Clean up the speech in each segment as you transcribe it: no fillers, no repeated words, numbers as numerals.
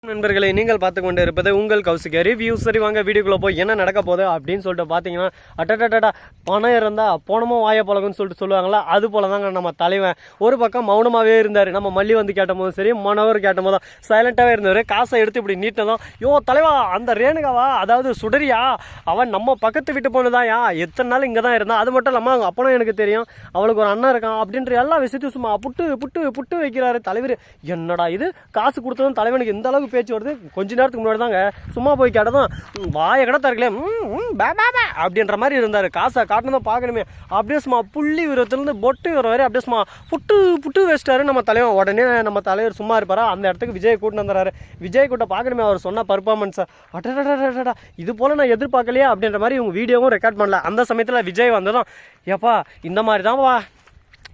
நண்பர்களை நீங்கள் பார்த்து கொண்டு இருப்பது உங்கள் கௌசிக் ரிவ்யூ. சரி வாங்க வீடியோக்குள்ள போய் என்ன நடக்க போகுது அப்படின்னு சொல்லிட்டு பார்த்தீங்கன்னா, அட்டடா பணம் இருந்தால் போனமோ வாய பழகுன்னு சொல்லிட்டு சொல்லுவாங்களா, அது போல தாங்க நம்ம தலைவன் ஒரு பக்கம் மௌனமாகவே இருந்தார். நம்ம மல்லி வந்து கேட்ட போதும் சரி, மனோவர் கேட்ட போதும் சைலண்டாகவே இருந்தார். காசை எடுத்து இப்படி நீட்டதும், யோ தலைவா அந்த ரேணுகாவா, அதாவது சுடரியா, அவன் நம்ம பக்கத்து வீட்டு போனதாயா, எத்தனை நாள் இங்கே தான் இருந்தான். அது மட்டும் இல்லாமல் அவங்க அப்பனும் எனக்கு தெரியும், அவளுக்கு ஒரு அண்ணன் இருக்கான் அப்படின்ற எல்லா விஷயத்தையும் சும்மா புட்டு புட்டு புட்டு வைக்கிறாரு தலைவர். என்னடா இது, காசு கொடுத்ததும் தலைவனுக்கு இந்த அளவுக்கு பேச்சு வருது. கொஞ்ச நேரத்துக்கு முன்னாடி தாங்க சும்மா போய் கேட்டதும் வாய கடை தரக்கல அப்படின்ற மாதிரி இருந்தாரு. காசை காட்டினதான் பார்க்கணுமே, அப்படியே சும்மா புள்ளி விரத்திலிருந்து பொட்டு வர வரை அப்படியே சும்மா புட்டு புட்டு வச்சிட்டாரு நம்ம தலைவன். உடனே நம்ம தலைவர் சும்மா இருப்பாரா, அந்த இடத்துக்கு விஜய் கூட்டு வந்துறாரு. விஜய் கூட்ட பார்க்கணுமே, அவர் சொன்ன பர்ஃபார்மன்ஸை அடடா இது போல நான் எதிர்பார்க்கலையே அப்படின்ற மாதிரி இவங்க வீடியோவும் ரெக்கார்ட் பண்ணல. அந்த சமயத்தில் விஜய் வந்ததும், எப்பா இந்த மாதிரி தான் வா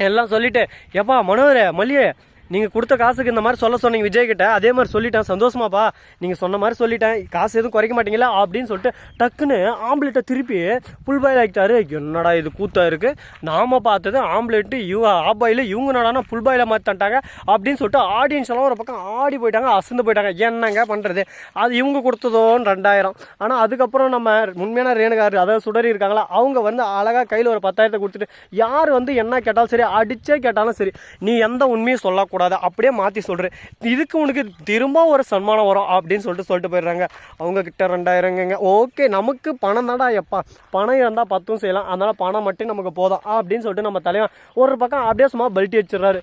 எல்லாம் சொல்லிட்டு, எப்பா மனோகர் மல்லியே நீங்கள் கொடுத்த காசுக்கு இந்த மாதிரி சொல்ல சொன்னீங்க விஜய் கிட்ட, அதே மாதிரி சொல்லிட்டேன், சந்தோஷமாப்பா நீங்கள் சொன்ன மாதிரி சொல்லிட்டேன், காசு எதுவும் குறைக்க மாட்டீங்களா அப்படின்னு சொல்லிட்டு டக்குன்னு ஆம்லேட்டை திருப்பி புல் பாயில் ஆகிட்டாரு. என்னடா இது கூத்தா இருக்குது, நாம் பார்த்தது ஆம்லேட்டு இவங்க ஆஃப் பாயில், இவங்க என்னடானா புல் பாயில் மாற்றி தட்டாங்க அப்படின்னு சொல்லிட்டு ஆடியன்ஸ் எல்லாம் ஒரு பக்கம் ஆடி போயிட்டாங்க, அசந்து போயிட்டாங்க. என்னங்க பண்ணுறது, அது இவங்க கொடுத்ததோன்னு 2000. ஆனால் அதுக்கப்புறம் நம்ம உண்மையான ரேணுகார், அதாவது சுடரி இருக்காங்களா, அவங்க வந்து அழகாக கையில் ஒரு 10,000 கொடுத்துட்டு, யார் வந்து என்ன கேட்டாலும் சரி, அடிச்சே கேட்டாலும் சரி, நீ எந்த உண்மையும் சொல்லக்கூடாது, அப்படியே மாற்றி சொல்கிறேன், இதுக்கு உனக்கு திரும்ப ஒரு சன்மானம் வரும் அப்படின்னு சொல்லிட்டு போயிடுறாங்க. அவங்க கிட்ட 2000ங்க. ஓகே, நமக்கு பணம் தான்டா, எப்பா பணம் இருந்தால் 10 செய்யலாம், அதனால பணம் மட்டும் நமக்கு போதும் அப்படின்னு சொல்லிட்டு நம்ம தலைவன் ஒரு பக்கம் அப்படியே சும்மா பல்ட்டி வச்சிடறாரு.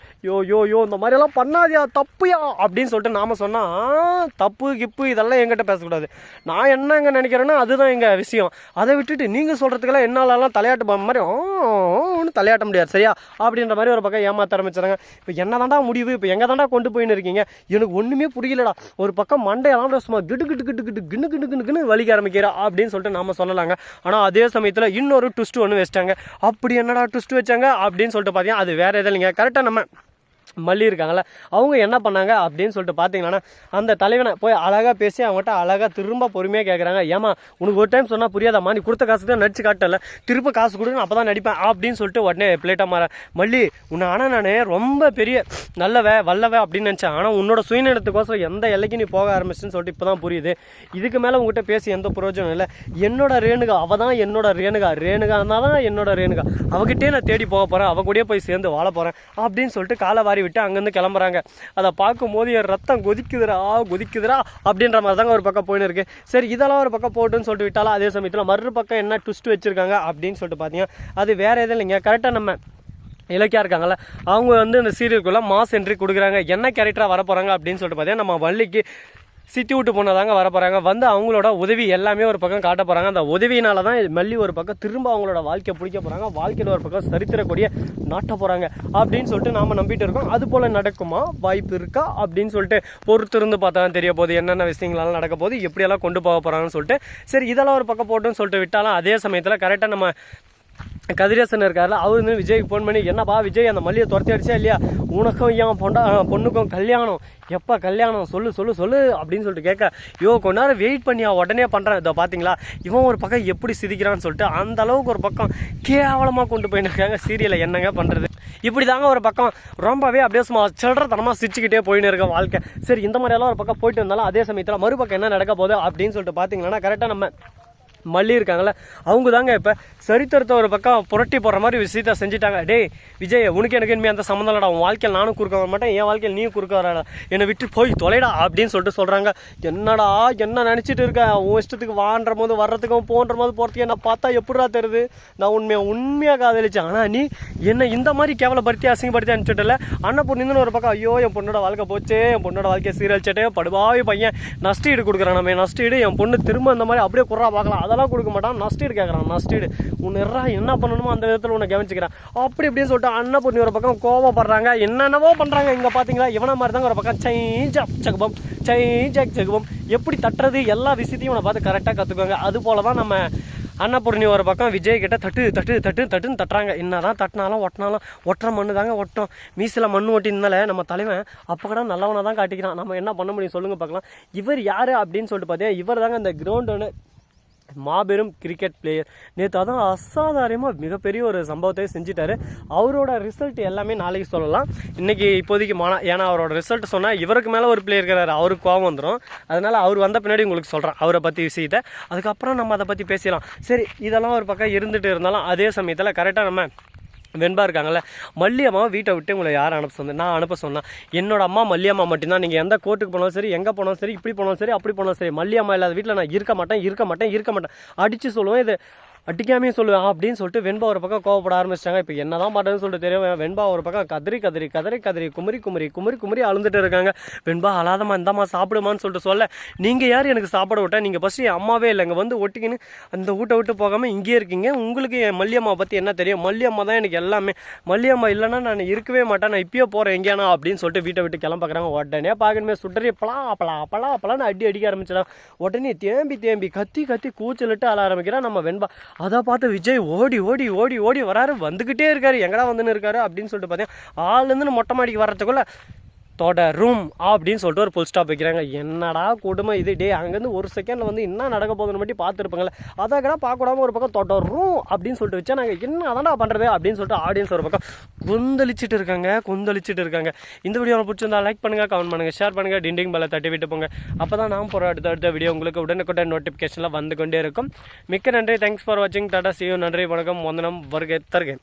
யோ இந்த மாதிரியெல்லாம் பண்ணாதியா, தப்புயா அப்படின்னு சொல்லிட்டு நாம சொன்னால், தப்பு கிப்பு இதெல்லாம் எங்கிட்ட பேசக்கூடாது, நான் என்ன எங்கே நினைக்கிறேன்னா அதுதான் எங்கள் விஷயம். அதை விட்டுட்டு நீங்கள் சொல்கிறதுக்கெல்லாம் என்னாலலாம் தலையாட்டு மாதிரி ஒன்றும் தலையாட்ட முடியாது சரியா அப்படின்ற மாதிரி ஒரு பக்கம் ஏமாத்த ஆரம்பிச்சுறாங்க. இப்போ என்ன தாண்டா முடிவு, இப்போ எங்கே தாண்டா கொண்டு போயின்னு இருக்கீங்க, எனக்கு ஒன்றுமே புரியலடா. ஒரு பக்கம் மண்டையெல்லாம் சும்மா கிட்டு கிட்டு கிட்டு கிட்டு கிண்ணு கிண்ணு கிண்ணு கிண்ணு வலிக்க ஆரம்பிக்கிறா அப்படின்னு சொல்லிட்டு நாம சொல்லலாங்க. ஆனால் அதே சமயத்தில் இன்னொரு ட்விஸ்ட் ஒன்று வச்சிட்டாங்க. அப்படி என்னடா ட்விஸ்ட் வச்சாங்க அப்படின்னு சொல்லிட்டு பார்த்தீங்கன்னா, அது வேற எதுவும் இல்லைங்க. கரெக்டாக நம்ம மல்லி இருக்காங்கள, அவங்க என்ன பண்ணாங்க அப்படின்னு சொல்லிட்டு பார்த்தீங்கன்னா, அந்த தலைவனை போய் அழகாக பேசி அவங்ககிட்ட அழகாக திரும்ப பொறுமையாக கேட்குறாங்க. ஏமா உனக்கு ஒரு டைம் சொன்னால் புரியாதாம்மா, நீ கொடுத்த காசு தான் நடிச்சு காட்டல, திரும்ப காசு கொடுங்க அப்போ தான் நடிப்பேன் அப்படின்னு சொல்லிட்டு உடனே பிளேட்டாக மாற. மல்லி உன்னை ஆனால் நான் ரொம்ப பெரிய வல்லவே அப்படின்னு நினச்சேன், ஆனால் உன்னோட சுயநலத்துக்கோசரம் எந்த எல்லைக்கு நீ போக ஆரம்பிச்சுன்னு சொல்லிட்டு இப்போ தான் புரியுது. இதுக்கு மேலே உங்ககிட்ட பேசி எந்த பிரயோஜனம் இல்லை. என்னோட ரேணுகா, அவள் தான் என்னோட ரேணுகா இருந்தால் தான் என்னோட ரேணுகா, அவகிட்டே நான் தேடி போக போகிறேன், அவ கூடயே போய் சேர்ந்து வாழ போகிறேன் அப்படின்னு சொல்லிட்டு காலை வாரி விட்டு அங்கேருந்து கிளம்புறாங்க. அதை பார்க்கும்போது என் ரத்தம் கொதிக்குதுரா அப்படின்ற மாதிரி தாங்க ஒரு பக்கம் போயின்னு இருக்கு. சரி இதெல்லாம் ஒரு பக்கம் போட்டுன்னு சொல்லிட்டு விட்டாலும், அதே சமயத்தில் மறுபக்கம் என்ன ட்விஸ்ட் வச்சிருக்காங்க அப்படின்னு சொல்லிட்டு பார்த்தீங்கன்னா, அது வேற எதுவும் இல்லைங்க. கரெக்டாக நம்ம இலக்கியா இருக்காங்களா, அவங்க வந்து இந்த சீரியலுக்குள்ள மாஸ் என்ட்ரி கொடுக்குறாங்க. என்ன கேரக்டராக வர போகிறாங்க அப்படின்னு சொல்லிட்டு பார்த்தீங்கன்னா, நம்ம வள்ளிக்கு சிட்டி விட்டு போனதாங்க வர போகிறாங்க. வந்து அவங்களோட உதவி எல்லாமே ஒரு பக்கம் காட்ட போகிறாங்க. அந்த உதவியினால தான் மல்லி ஒரு பக்கம் திரும்ப அவங்களோட வாழ்க்கையை பிடிக்க போகிறாங்க, வாழ்க்கையில் ஒரு பக்கம் சரித்திரக்கூடிய நாட்ட போகிறாங்க அப்படின்னு சொல்லிட்டு நாம் நம்பிட்டு இருக்கோம். அது போல் நடக்குமா, வாய்ப்பு இருக்கா அப்படின்னு சொல்லிட்டு பொறுத்திருந்து பார்த்தா தான் தெரிய போகுது, என்னென்ன விஷயங்களாலும் நடக்க போகுது, எப்படியெல்லாம் கொண்டு போக போகிறாங்கன்னு சொல்லிட்டு. சரி இதெல்லாம் ஒரு பக்கம் போட்டுன்னு சொல்லிட்டு விட்டாலும், அதே சமயத்தில் கரெக்டாக நம்ம கதிரேசன் இருக்காருல, அவரு வந்து விஜய்க்கு ஃபோன் பண்ணி, என்னப்பா விஜய் அந்த மல்லியை துரத்தி அடிச்சா இல்லையா, உனக்கும் என் பொண்ணுக்கும் கல்யாணம், எப்போ கல்யாணம் சொல்லு அப்படின்னு சொல்லிட்டு கேட்க, கொஞ்ச நேரம் வெயிட் பண்ணியா உடனே பண்ணுறேன், இதை பார்த்தீங்களா இவன் ஒரு பக்கம் எப்படி சிரிக்கிறான்னு சொல்லிட்டு அந்த அளவுக்கு ஒரு பக்கம் கேவலமாக கொண்டு போயின்னு இருக்காங்க சீரியலை. என்னங்க பண்ணுறது, இப்படி தாங்க ஒரு பக்கம் ரொம்பவே அப்படியே சும்மா சில்லறத்தனமாக சிரிச்சுக்கிட்டே போயின்னு இருக்க வாழ்க்கை. சரி இந்த மாதிரியெல்லாம் ஒரு பக்கம் போயிட்டு இருந்தாலும், அதே சமயத்தில் மறுபக்கம் என்ன நடக்க போகுது அப்படின்னு சொல்லிட்டு பார்த்தீங்கன்னா, கரெக்டாக நம்ம மல்லி இருக்காங்களே, அவங்க தாங்க இப்போ சரித்திரத்தை ஒரு பக்கம் புரட்டி போடுற மாதிரி விஷயத்த செஞ்சுட்டாங்க. டேய் விஜய், உனக்கு எனக்கு இனிமேல் அந்த சம்மந்தம் இல்லடா, உன் வாழ்க்கையில் நானும் குறுக்க வர மாட்டேன், என் வாழ்க்கையில் நீயும் குறுக்க வராடா, என்னை விட்டு போய் தொலைடா அப்படின்னு சொல்லிட்டு சொல்கிறாங்க. என்னடா என்ன நினச்சிட்டு இருக்கேன், உன் இஷ்டத்துக்கு வான்ற போது வர்றதுக்கும் போன்ற போது போகிறதுக்கு என்ன பார்த்தா எப்படிடா தெரியுது, நான் உண்மையாக காதலிச்சேன், ஆனால் நீ என்னை இந்த மாதிரி கேவலப்படுத்தி அசிங்கப்படுத்தி அனுப்பிச்சுட்டல. அன்னப்பொண்ணு ஒரு பக்கம், ஐயோ என் பொண்ணோட வாழ்க்கை போச்சு, என் பொண்ணோட வாழ்க்கையை சீரழிச்சிட்டே, படுபாவி பையன் நஷ்டீடு கொடுக்குறான், நம்ம நஷ்டீடு, என் பொண்ணு திரும்ப இந்த மாதிரி அப்படியே குறா பார்க்கலாம், அதெல்லாம் கொடுக்க மாட்டான், நஷ்டீடு கேட்குறான், நஷ்டீடு உன்னை என்ன பண்ணணுமோ அந்த விதத்தில் உன்னை கவனிச்சுக்கிறேன் அப்படி இப்படின்னு சொல்லிட்டு அன்னபூர்ணி ஒரு பக்கம் கோவப்படுறாங்க. என்னென்னவோ பண்ணுறாங்க. இங்கே பார்த்தீங்களா இவனை மாதிரி தாங்க ஒரு பக்கம் சகுபம் எப்படி தட்டுறது எல்லா விஷயத்தையும் இவனை பார்த்து கரெக்டாக கற்றுக்குவாங்க. அது போல தான் நம்ம அன்னபூர்ணி ஒரு பக்கம் விஜய் கிட்ட தட்டுன்னு தட்டுறாங்க. என்னதான் தட்டினாலும் ஒட்டுற மண்ணு தாங்க ஒட்டும். மீசில் மண்ணு ஒட்டினால நம்ம தலைவன் அப்போ கூட நல்லவனாக தான் காட்டிக்கிறான். நம்ம என்ன பண்ண முடியும் சொல்லுங்க பார்க்கலாம். இவர் யார் அப்படின்னு சொல்லிட்டு பார்த்தீங்கன்னா, இவர் தாங்க இந்த கிரவுண்ட் மாபெரும் கிரிக்கெட் பிளேயர். நேற்று அதான் அசாதாரியமாக மிகப்பெரிய ஒரு சம்பவத்தை செஞ்சுட்டாரு. அவரோட ரிசல்ட் எல்லாமே நாளைக்கு சொல்லலாம். இன்றைக்கி இப்போதைக்கு ஏன்னா அவரோட ரிசல்ட் சொன்னால் இவருக்கு மேலே ஒரு பிளேயர் இருக்கிறாரு, அவருக்கு கோவம் வந்துடும். அதனால் அவர் வந்த பின்னாடி உங்களுக்கு சொல்கிறேன் அவரை பற்றி விஷயத்தை. அதுக்கப்புறம் நம்ம அதை பற்றி பேசலாம். சரி, இதெல்லாம் ஒரு பக்கம் இருந்துகிட்டு இருந்தாலும் அதே சமயத்தில் கரெக்டாக நம்ம வெண்பா இருக்காங்கல்ல, மல்லியம்மாவை வீட்டை விட்டு உங்களை யார் அனுப்ப சொன்னேன்? நான் அனுப்ப சொன்னேன். என்னோட அம்மா மல்லியம்மா மட்டும்தான். நீங்கள் எந்த கோர்ட்டுக்கு போனாலும் சரி, எங்கே போனாலும் சரி, இப்படி போனாலும் சரி, அப்படி போனாலும் சரி, மல்லியம்மா இல்லாத வீட்டில் நான் இருக்க மாட்டேன் அடித்து சொல்லுவேன். இது அடிக்காமே சொல்லுவேன் அப்படின்னு சொல்லிட்டு வெண்பா ஒரு பக்கம் கோவப்பட ஆரம்பிச்சிட்டாங்க. இப்போ என்ன தான் பண்ணுறதுன்னு சொல்லிட்டு தெரியும். வெண்பா ஒரு பக்கம் கதறி குமரி அழுந்துட்டு இருக்காங்க. வெண்பா அழாதம்மா, இந்தாம்மா சாப்பிடுமான்னு சொல்லிட்டு சொல்ல, நீங்கள் யார் எனக்கு சாப்பிட விட்டா? நீங்கள் ஃபஸ்ட்டு என் அம்மாவே இல்லைங்க, வந்து ஒட்டிக்கின்னு அந்த வீட்டை விட்டு போகாமல் இங்கேயே இருக்கீங்க. உங்களுக்கு என் மல்லியம்மா பற்றி என்ன தெரியும்? மல்லியம்மா தான் எனக்கு எல்லாமே. மல்லியம்மா இல்லைன்னா நான் இருக்கவே மாட்டேன், நான் இப்பயே போகிறேன் எங்கேயானா அப்படின்னு சொல்லிட்டு வீட்டை விட்டு கிளம்புறாங்க. உடனே பார்க்கணுமே சுட்டறி அப்பலான்னு அடிக்க ஆரம்பிச்சிடான். உடனே தேம்பி கத்தி கூச்சலிட்டு அழ ஆரம்பிக்கிறான் நம்ம வெண்பா. அதை பார்த்து விஜய் ஓடி வராரு. வந்துக்கிட்டே இருக்காரு. எங்கடா வந்துன்னு இருக்காரு அப்படின்னு சொல்லிட்டு பார்த்தேன். ஆளுன்னு மொட்டை மாடிக்கு வர்றதுக்குள்ள தொடரும் அப்படின்னு சொல்லிட்டு ஒரு புல் ஸ்டாப் வைக்கிறாங்க. என்னடா கொடுமை இது! டே, அங்கேருந்து ஒரு செகண்டில் வந்து என்ன நடக்க போகுதுன்னு மட்டும் பார்த்துருப்பாங்களே, அதை கூட பார்க்கக்கூடாமல் ஒரு பக்கம் தொடரும் அப்படின்னு சொல்லிட்டு வச்சா நாங்கள் என்ன அதான்டா பண்ணுறது அப்படின்னு சொல்லிட்டு ஆடியன்ஸ் ஒரு பக்கம் கொந்தளிச்சிட்டு இருக்காங்க. இந்த வீடியோ பிடிச்சிருந்தா லைக் பண்ணுங்கள், கமெண்ட் பண்ணுங்கள், ஷேர் பண்ணுங்கள், டிண்டிங் பெல்லை தட்டி விட்டு போங்க. அப்போ தான் நான் போகிற அடுத்த வீடியோ உங்களுக்கு உடனுக்குடன் நோட்டிஃபிகேஷனில் வந்து கொண்டே இருக்கும். மிக்க நன்றி. தேங்க்ஸ் ஃபார் வாட்சிங். Tata, see you. நன்றி, வணக்கம், வந்தனம், வருகை தருகேன்.